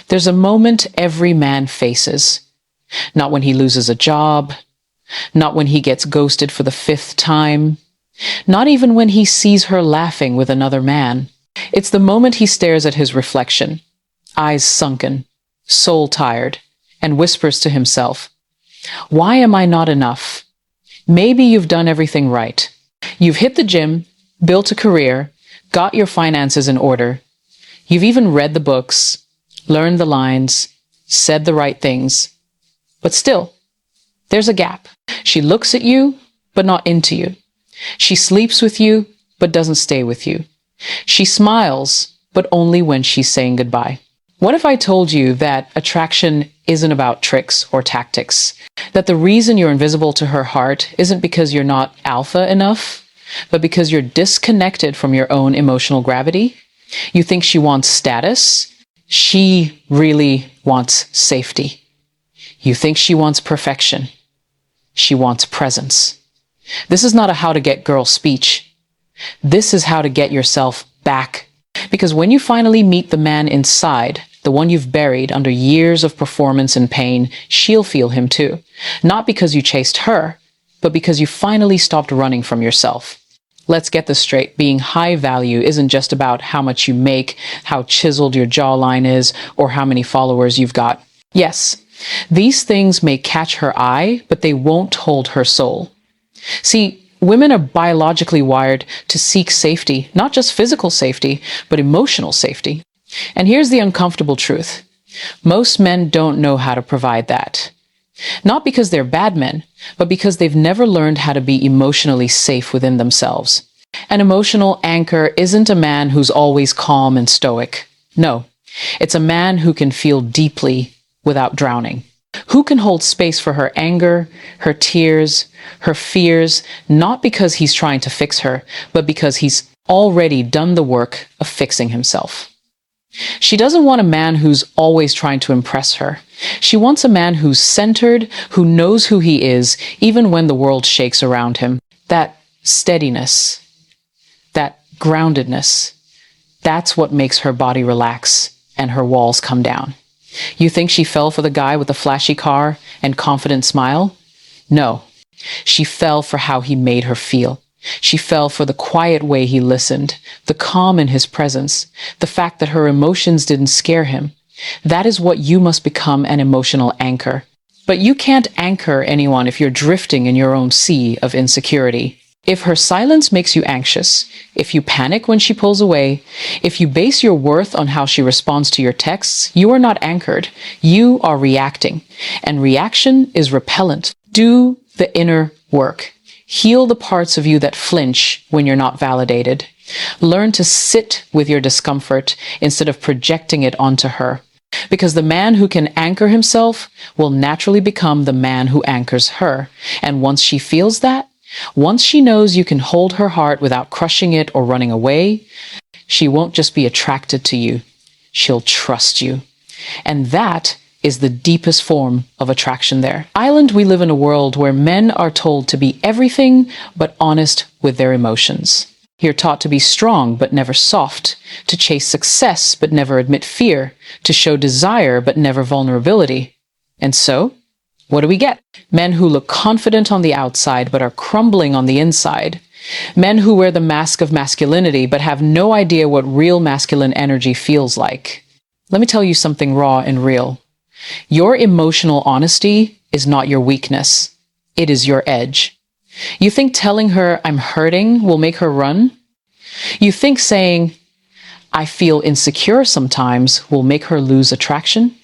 There's a moment every man faces. Not when he loses a job, not when he gets ghosted for the 5th time, not even when he sees her laughing with another man. It's the moment he stares at his reflection, eyes sunken, soul tired, and whispers to himself, "Why am I not enough? Maybe you've done everything right. You've hit the gym, built a career, got your finances in order. You've even read the books, learned the lines, said the right things. But still, there's a gap. She looks at you, but not into you. She sleeps with you, but doesn't stay with you. She smiles, but only when she's saying goodbye." What if I told you that attraction isn't about tricks or tactics? That the reason you're invisible to her heart isn't because you're not alpha enough, but because you're disconnected from your own emotional gravity? You think she wants status? She really wants safety. You think she wants perfection? She wants presence. This is not a how to get girl speech. This is how to get yourself back. Because when you finally meet the man inside, the one you've buried under years of performance and pain, she'll feel him too. Not because you chased her, but because you finally stopped running from yourself. Let's get this straight. Being high value isn't just about how much you make, how chiseled your jawline is, or how many followers you've got. Yes, these things may catch her eye, but they won't hold her soul. See, women are biologically wired to seek safety, not just physical safety, but emotional safety. And here's the uncomfortable truth. Most men don't know how to provide that. Not because they're bad men, but because they've never learned how to be emotionally safe within themselves. An emotional anchor isn't a man who's always calm and stoic. No, it's a man who can feel deeply without drowning. Who can hold space for her anger, her tears, her fears, not because he's trying to fix her, but because he's already done the work of fixing himself. She doesn't want a man who's always trying to impress her. She wants a man who's centered, who knows who he is, even when the world shakes around him. That steadiness, that groundedness, that's what makes her body relax and her walls come down. You think she fell for the guy with the flashy car and confident smile? No. She fell for how he made her feel. She fell for the quiet way he listened, the calm in his presence, the fact that her emotions didn't scare him. That is what you must become, an emotional anchor. But you can't anchor anyone if you're drifting in your own sea of insecurity. If her silence makes you anxious, if you panic when she pulls away, if you base your worth on how she responds to your texts, you are not anchored. You are reacting. And reaction is repellent. Do the inner work. Heal the parts of you that flinch when you're not validated. Learn to sit with your discomfort instead of projecting it onto her. Because the man who can anchor himself will naturally become the man who anchors her. And once she feels that, once she knows you can hold her heart without crushing it or running away, she won't just be attracted to you. She'll trust you. And that is the deepest form of attraction there. Island, we live in a world where men are told to be everything but honest with their emotions. You're taught to be strong but never soft, to chase success but never admit fear, to show desire but never vulnerability. And so, what do we get? Men who look confident on the outside but are crumbling on the inside. Men who wear the mask of masculinity but have no idea what real masculine energy feels like. Let me tell you something raw and real. Your emotional honesty is not your weakness. It is your edge. You think telling her I'm hurting will make her run? You think saying I feel insecure sometimes will make her lose attraction?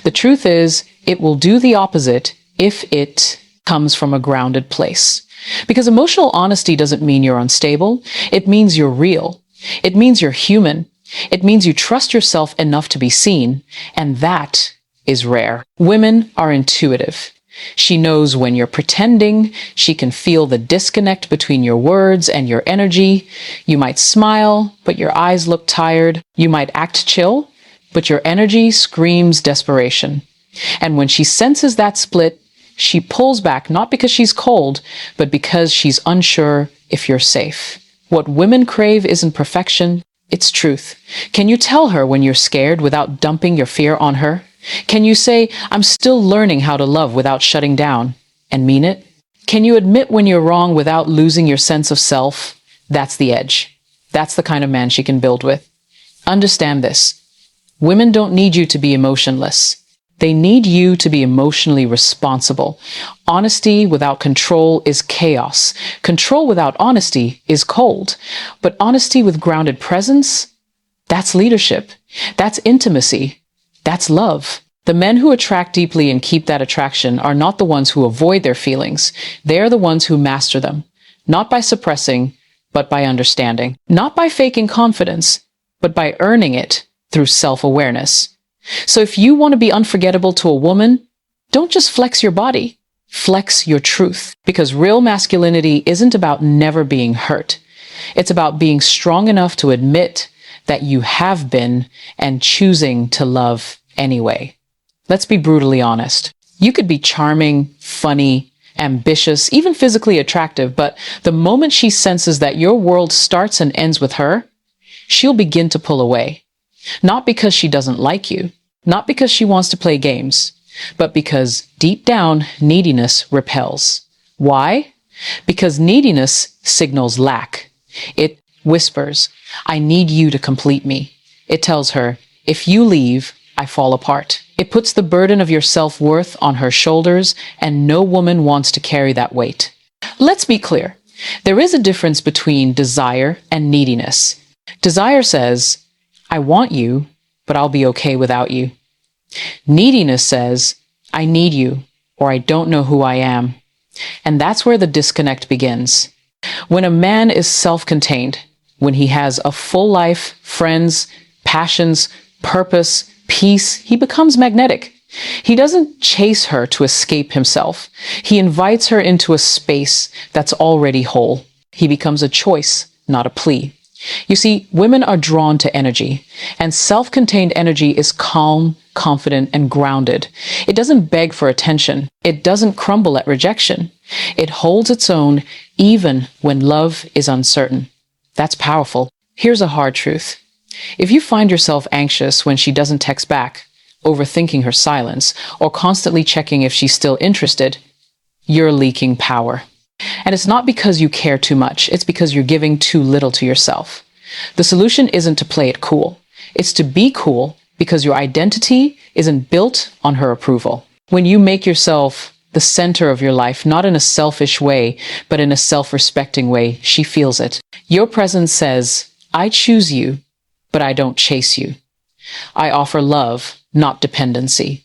The truth is, it will do the opposite if it comes from a grounded place. Because emotional honesty doesn't mean you're unstable. It means you're real. It means you're human. It means you trust yourself enough to be seen. And that is rare. Women are intuitive. She knows when you're pretending. She can feel the disconnect between your words and your energy. You might smile, but your eyes look tired. You might act chill, but your energy screams desperation. And when she senses that split, she pulls back, not because she's cold, but because she's unsure if you're safe. What women crave isn't perfection, It's truth. Can you tell her when you're scared without dumping your fear on her? Can you say, I'm still learning how to love without shutting down, and mean it? Can you admit when you're wrong without losing your sense of self? That's the edge. That's the kind of man she can build with. Understand this. Women don't need you to be emotionless. They need you to be emotionally responsible. Honesty without control is chaos. Control without honesty is cold. But honesty with grounded presence, that's leadership. That's intimacy. That's love. The men who attract deeply and keep that attraction are not the ones who avoid their feelings. They're the ones who master them, not by suppressing, but by understanding. Not by faking confidence, but by earning it through self-awareness. So if you want to be unforgettable to a woman, don't just flex your body, flex your truth. Because real masculinity isn't about never being hurt. It's about being strong enough to admit that you have been and choosing to love anyway. Let's be brutally honest. You could be charming, funny, ambitious, even physically attractive, but the moment she senses that your world starts and ends with her, she'll begin to pull away. Not because she doesn't like you, not because she wants to play games, but because deep down, neediness repels. Why? Because neediness signals lack. It whispers, I need you to complete me. It tells her, if you leave, I fall apart. It puts the burden of your self-worth on her shoulders, and no woman wants to carry that weight. Let's be clear. There is a difference between desire and neediness. Desire says, I want you, but I'll be okay without you. Neediness says, I need you, or I don't know who I am. And that's where the disconnect begins. When a man is self-contained, when he has a full life, friends, passions, purpose, peace, he becomes magnetic. He doesn't chase her to escape himself. He invites her into a space that's already whole. He becomes a choice, not a plea. You see, women are drawn to energy, and self-contained energy is calm, confident, and grounded. It doesn't beg for attention. It doesn't crumble at rejection. It holds its own even when love is uncertain. That's powerful. Here's a hard truth. If you find yourself anxious when she doesn't text back, overthinking her silence, or constantly checking if she's still interested, you're leaking power. And it's not because you care too much. It's because you're giving too little to yourself. The solution isn't to play it cool. It's to be cool because your identity isn't built on her approval. When you make yourself the center of your life, not in a selfish way, but in a self-respecting way, she feels it. Your presence says, I choose you, but I don't chase you. I offer love, not dependency.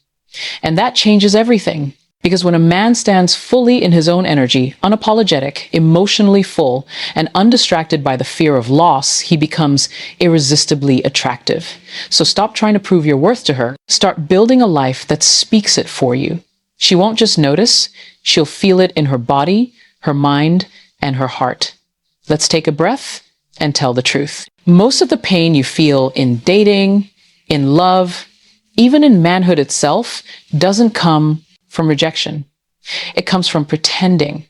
And that changes everything. Because when a man stands fully in his own energy, unapologetic, emotionally full, and undistracted by the fear of loss, he becomes irresistibly attractive. So stop trying to prove your worth to her. Start building a life that speaks it for you. She won't just notice, she'll feel it in her body, her mind, and her heart. Let's take a breath and tell the truth. Most of the pain you feel in dating, in love, even in manhood itself, doesn't come from rejection. It comes from pretending,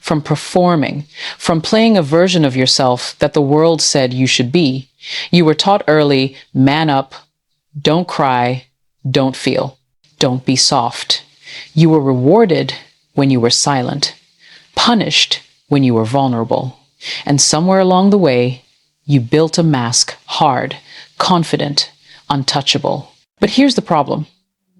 from performing, from playing a version of yourself that the world said you should be. You were taught early, man up, don't cry, don't feel, don't be soft. You were rewarded when you were silent, punished when you were vulnerable. And somewhere along the way, you built a mask, hard, confident, untouchable. But here's the problem.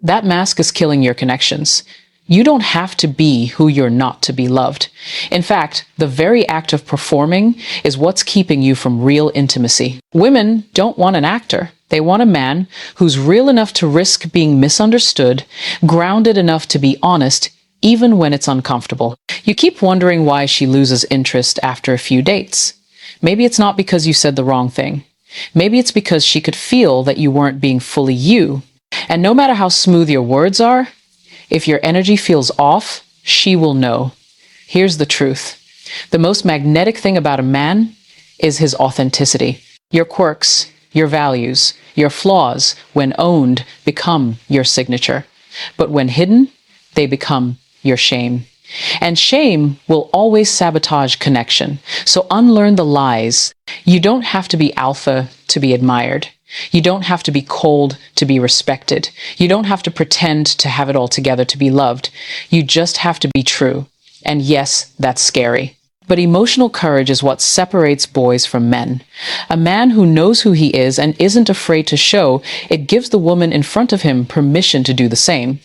That mask is killing your connections. You don't have to be who you're not to be loved. In fact, the very act of performing is what's keeping you from real intimacy. Women don't want an actor. They want a man who's real enough to risk being misunderstood, grounded enough to be honest, even when it's uncomfortable. You keep wondering why she loses interest after a few dates. Maybe it's not because you said the wrong thing. Maybe it's because she could feel that you weren't being fully you. And no matter how smooth your words are, if your energy feels off, she will know. Here's the truth. The most magnetic thing about a man is his authenticity. Your quirks, your values, your flaws, when owned, become your signature. But when hidden, they become your shame. And shame will always sabotage connection. So unlearn the lies. You don't have to be alpha to be admired. You don't have to be cold to be respected. You don't have to pretend to have it all together to be loved. You just have to be true. And yes, that's scary. But emotional courage is what separates boys from men. A man who knows who he is and isn't afraid to show, it gives the woman in front of him permission to do the same.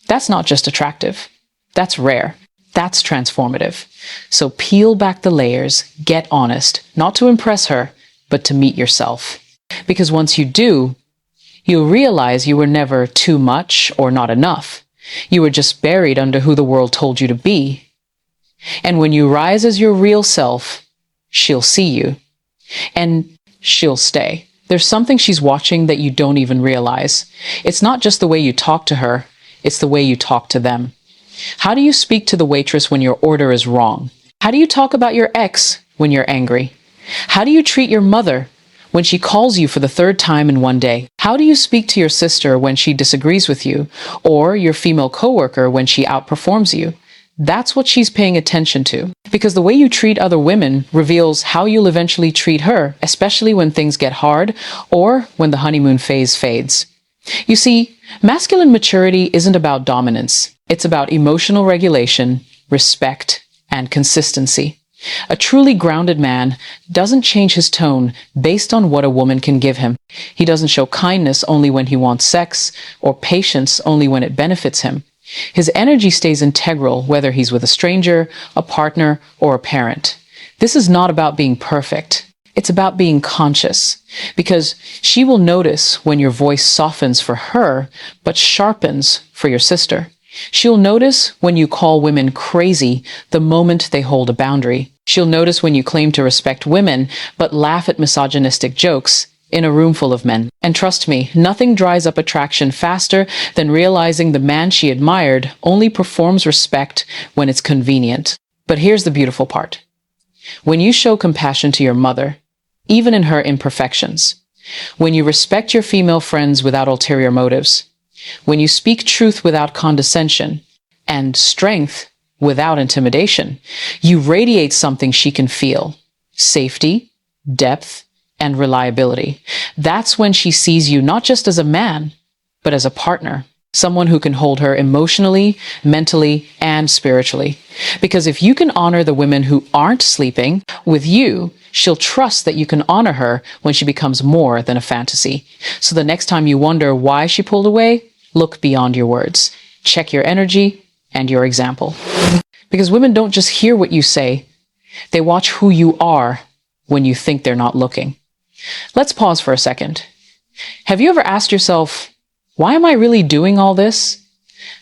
That's not just attractive. That's rare. That's transformative. So peel back the layers, get honest, not to impress her, but to meet yourself. Because once you do, you'll realize you were never too much or not enough. You were just buried under who the world told you to be. And when you rise as your real self, she'll see you. And she'll stay. There's something she's watching that you don't even realize. It's not just the way you talk to her, it's the way you talk to them. How do you speak to the waitress when your order is wrong? How do you talk about your ex when you're angry? How do you treat your mother when she calls you for the third time in one day? How do you speak to your sister when she disagrees with you, or your female coworker when she outperforms you? That's what she's paying attention to. Because the way you treat other women reveals how you'll eventually treat her, especially when things get hard or when the honeymoon phase fades. You see, masculine maturity isn't about dominance. It's about emotional regulation, respect, and consistency. A truly grounded man doesn't change his tone based on what a woman can give him. He doesn't show kindness only when he wants sex, or patience only when it benefits him. His energy stays integral whether he's with a stranger, a partner, or a parent. This is not about being perfect. It's about being conscious, because she will notice when your voice softens for her, but sharpens for your sister. She'll notice when you call women crazy the moment they hold a boundary. She'll notice when you claim to respect women, but laugh at misogynistic jokes in a room full of men. And trust me, nothing dries up attraction faster than realizing the man she admired only performs respect when it's convenient. But here's the beautiful part. When you show compassion to your mother, even in her imperfections, when you respect your female friends without ulterior motives, when you speak truth without condescension, and strength without intimidation, you radiate something she can feel: safety, depth, and reliability. That's when she sees you not just as a man, but as a partner, someone who can hold her emotionally, mentally, and spiritually. Because if you can honor the women who aren't sleeping with you, she'll trust that you can honor her when she becomes more than a fantasy. So the next time you wonder why she pulled away, look beyond your words. Check your energy and your example. Because women don't just hear what you say, they watch who you are when you think they're not looking. Let's pause for a second. Have you ever asked yourself, why am I really doing all this?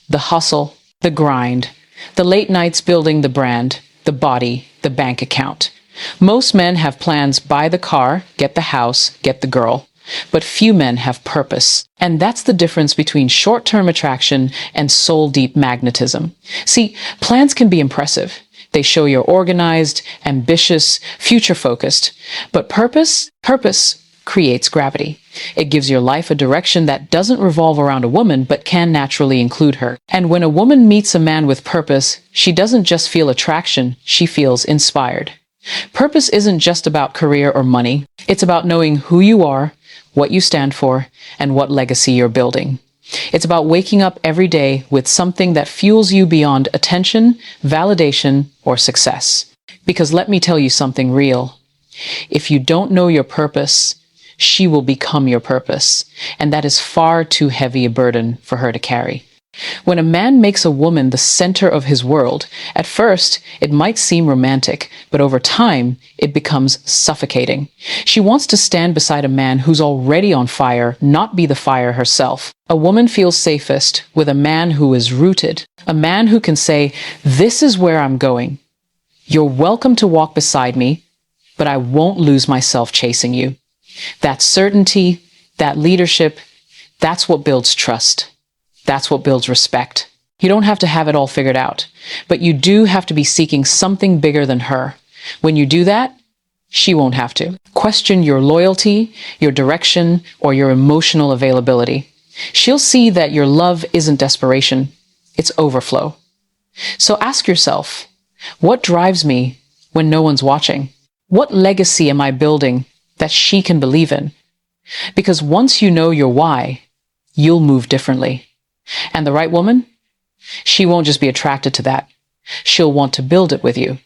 The hustle, the grind, the late nights building the brand, the body, the bank account. Most men have plans: buy the car, get the house, get the girl. But few men have purpose. And that's the difference between short-term attraction and soul-deep magnetism. See, plans can be impressive. They show you're organized, ambitious, future-focused. But purpose creates gravity. It gives your life a direction that doesn't revolve around a woman, but can naturally include her. And when a woman meets a man with purpose, she doesn't just feel attraction, she feels inspired. Purpose isn't just about career or money. It's about knowing who you are, what you stand for, and what legacy you're building. It's about waking up every day with something that fuels you beyond attention, validation, or success. Because let me tell you something real. If you don't know your purpose, she will become your purpose, and that is far too heavy a burden for her to carry. When a man makes a woman the center of his world, at first it might seem romantic, but over time it becomes suffocating. She wants to stand beside a man who's already on fire, not be the fire herself. A woman feels safest with a man who is rooted, a man who can say, "This is where I'm going. You're welcome to walk beside me, but I won't lose myself chasing you." That certainty, that leadership, that's what builds trust. That's what builds respect. You don't have to have it all figured out, but you do have to be seeking something bigger than her. When you do that, she won't have to question your loyalty, your direction, or your emotional availability. She'll see that your love isn't desperation, it's overflow. So ask yourself, what drives me when no one's watching? What legacy am I building that she can believe in? Because once you know your why, you'll move differently. And the right woman, she won't just be attracted to that. She'll want to build it with you.